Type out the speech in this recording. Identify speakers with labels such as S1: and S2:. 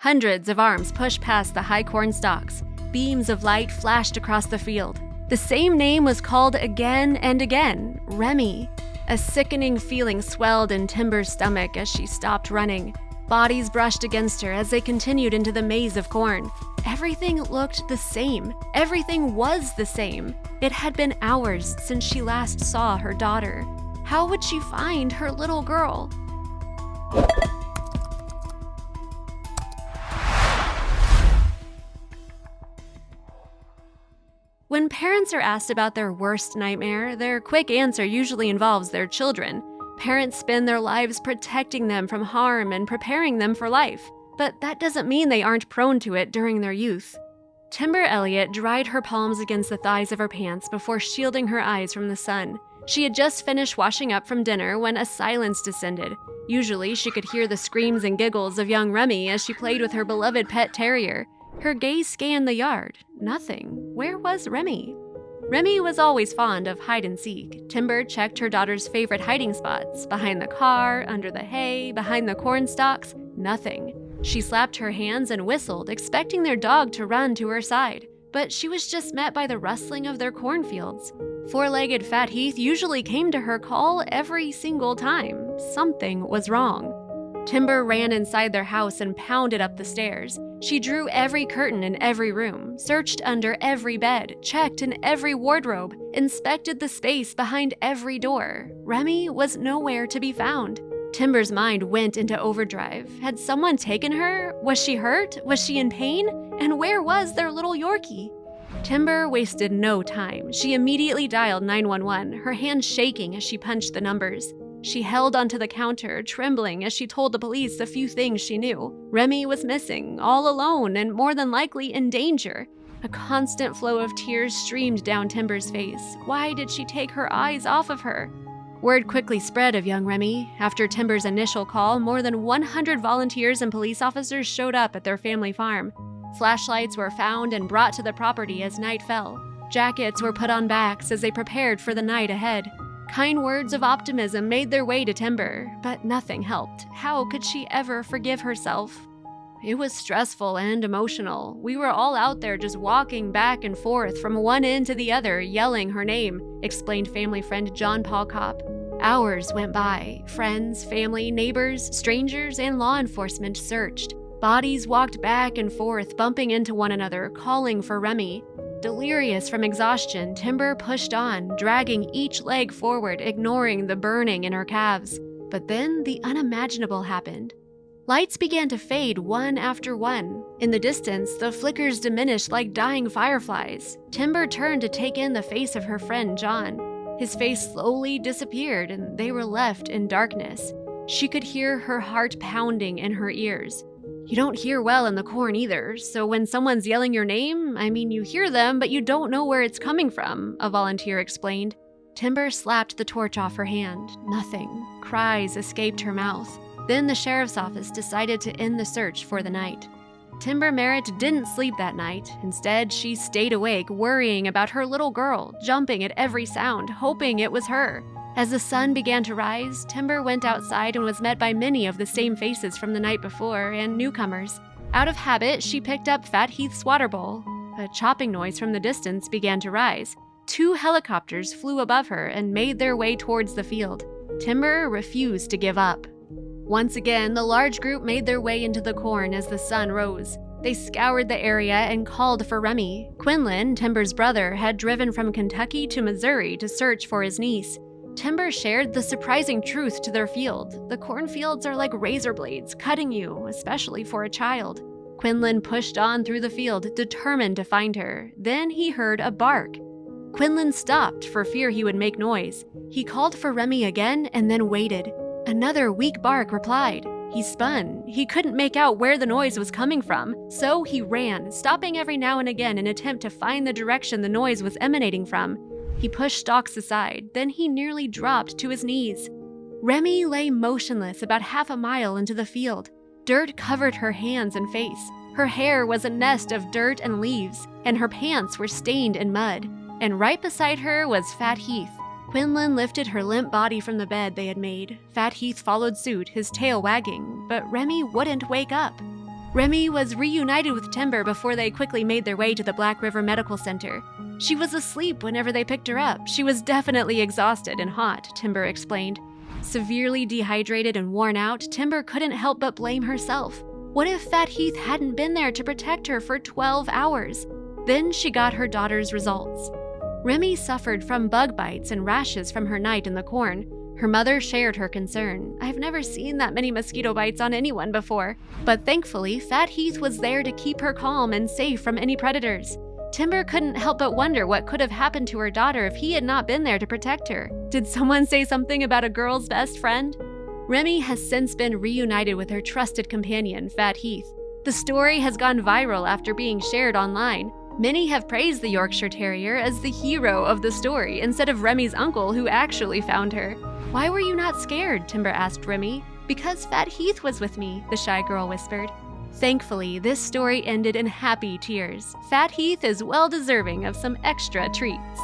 S1: Hundreds of arms pushed past the high corn stalks. Beams of light flashed across the field. The same name was called again and again, Remy. A sickening feeling swelled in Timber's stomach as she stopped running. Bodies brushed against her as they continued into the maze of corn. Everything looked the same. Everything was the same. It had been hours since she last saw her daughter. How would she find her little girl? When parents are asked about their worst nightmare, their quick answer usually involves their children. Parents spend their lives protecting them from harm and preparing them for life, but that doesn't mean they aren't prone to it during their youth. Timber Elliott dried her palms against the thighs of her pants before shielding her eyes from the sun. She had just finished washing up from dinner when a silence descended. Usually, she could hear the screams and giggles of young Remy as she played with her beloved pet terrier. Her gaze scanned the yard. Nothing. Where was Remy? Remy was always fond of hide and seek. Timber checked her daughter's favorite hiding spots: behind the car, under the hay, behind the corn stalks. Nothing. She slapped her hands and whistled, expecting their dog to run to her side. But she was just met by the rustling of their cornfields. Four-legged Fat Heath usually came to her call every single time. Something was wrong. Timber ran inside their house and pounded up the stairs. She drew every curtain in every room, searched under every bed, checked in every wardrobe, inspected the space behind every door. Remy was nowhere to be found. Timber's mind went into overdrive. Had someone taken her? Was she hurt? Was she in pain? And where was their little Yorkie? Timber wasted no time. She immediately dialed 911, her hands shaking as she punched the numbers. She held onto the counter, trembling as she told the police the few things she knew. Remy was missing, all alone, and more than likely in danger. A constant flow of tears streamed down Timber's face. Why did she take her eyes off of her? Word quickly spread of young Remy. After Timber's initial call, more than 100 volunteers and police officers showed up at their family farm. Flashlights were found and brought to the property as night fell. Jackets were put on backs as they prepared for the night ahead. Kind words of optimism made their way to Timber, but nothing helped. How could she ever forgive herself? It was stressful and emotional. We were all out there just walking back and forth from one end to the other, yelling her name, explained family friend John Paul Kopp. Hours went by. Friends, family, neighbors, strangers, and law enforcement searched. Bodies walked back and forth, bumping into one another, calling for Remy. Delirious from exhaustion, Timber pushed on, dragging each leg forward, ignoring the burning in her calves. But then the unimaginable happened. Lights began to fade one after one. In the distance, the flickers diminished like dying fireflies. Timber turned to take in the face of her friend John. His face slowly disappeared, and they were left in darkness. She could hear her heart pounding in her ears. You don't hear well in the corn either, so when someone's yelling your name, you hear them, but you don't know where it's coming from, a volunteer explained. Timber slapped the torch off her hand. Nothing. Cries escaped her mouth. Then the sheriff's office decided to end the search for the night. Timber Merritt didn't sleep that night. Instead, she stayed awake, worrying about her little girl, jumping at every sound, hoping it was her. As the sun began to rise, Timber went outside and was met by many of the same faces from the night before and newcomers. Out of habit, she picked up Fat Heath's water bowl. A chopping noise from the distance began to rise. 2 helicopters flew above her and made their way towards the field. Timber refused to give up. Once again, the large group made their way into the corn as the sun rose. They scoured the area and called for Remy. Quinlan, Timber's brother, had driven from Kentucky to Missouri to search for his niece. Timber shared the surprising truth to their field. The cornfields are like razor blades, cutting you, especially for a child. Quinlan pushed on through the field, determined to find her. Then he heard a bark. Quinlan stopped for fear he would make noise. He called for Remy again and then waited. Another weak bark replied. He spun. He couldn't make out where the noise was coming from, so he ran, stopping every now and again in an attempt to find the direction the noise was emanating from. He pushed stalks aside, then he nearly dropped to his knees. Remy lay motionless about half a mile into the field. Dirt covered her hands and face. Her hair was a nest of dirt and leaves, and her pants were stained in mud. And right beside her was Fat Heath. Quinlan lifted her limp body from the bed they had made. Fat Heath followed suit, his tail wagging, but Remy wouldn't wake up. Remy was reunited with Timber before they quickly made their way to the Black River Medical Center. She was asleep whenever they picked her up. She was definitely exhausted and hot, Timber explained. Severely dehydrated and worn out, Timber couldn't help but blame herself. What if Fat Heath hadn't been there to protect her for 12 hours? Then she got her daughter's results. Remy suffered from bug bites and rashes from her night in the corn. Her mother shared her concern. "I've never seen that many mosquito bites on anyone before." But thankfully, Fat Heath was there to keep her calm and safe from any predators. Timber couldn't help but wonder what could have happened to her daughter if he had not been there to protect her. Did someone say something about a girl's best friend? Remy has since been reunited with her trusted companion, Fat Heath. The story has gone viral after being shared online. Many have praised the Yorkshire Terrier as the hero of the story instead of Remy's uncle who actually found her. "Why were you not scared?" Timber asked Remy. "Because Fat Heath was with me," the shy girl whispered. Thankfully, this story ended in happy tears. Fat Heath is well deserving of some extra treats.